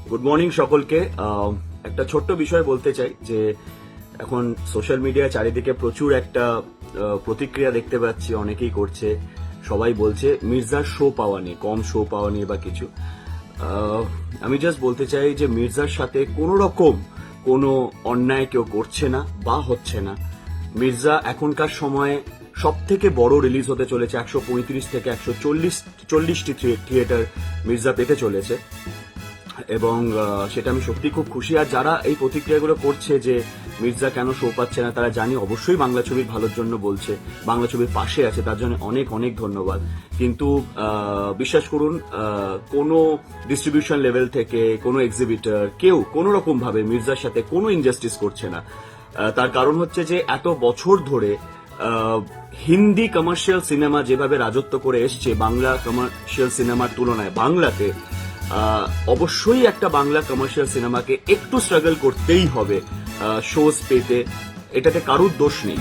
Good morning সকলকে। একটা ছোট্ট বিষয় বলতে চাই যে এখন সোশ্যাল মিডিয়ায় চারিদিকে প্রচুর একটা প্রতিক্রিয়া দেখতে পাচ্ছি, অনেকেই করছে, সবাই বলছে মির্জার শো পাওয়া নেই, কম শো পাওয়া নেই বা কিছু। আমি জাস্ট বলতে চাই যে মির্জার সাথে কোনো রকম কোনো অন্যায় কেউ করছে না বা হচ্ছে না। মির্জা এখনকার সময়ে সব থেকে বড় রিলিজ হতে চলেছে, 135 থেকে 140টি থিয়েটার মির্জা পেতে চলেছে এবং সেটা আমি সত্যি খুব খুশি। আর যারা এই প্রতিক্রিয়াগুলো করছে যে মির্জা কেন শো পাচ্ছে না, তারা জানি অবশ্যই বাংলা ছবির ভালোর জন্য বলছে, বাংলা ছবির পাশে আছে, তার জন্য অনেক অনেক ধন্যবাদ। কিন্তু বিশ্বাস করুন, কোনো ডিস্ট্রিবিউশন লেভেল থেকে কোনো এক্সিবিটর কেউ কোনো রকম ভাবে মির্জার সাথে কোনো ইনজাস্টিস করছে না। তার কারণ হচ্ছে যে এত বছর ধরে হিন্দি কমার্শিয়াল সিনেমা যেভাবে রাজত্ব করে এসছে বাংলা কমার্শিয়াল সিনেমার তুলনায় বাংলাতে, অবশ্যই একটা বাংলা কমার্শিয়াল সিনেমাকে একটু স্ট্রাগল করতেই হবে শোজ পেতে, এটাতে কারুর দোষ নেই।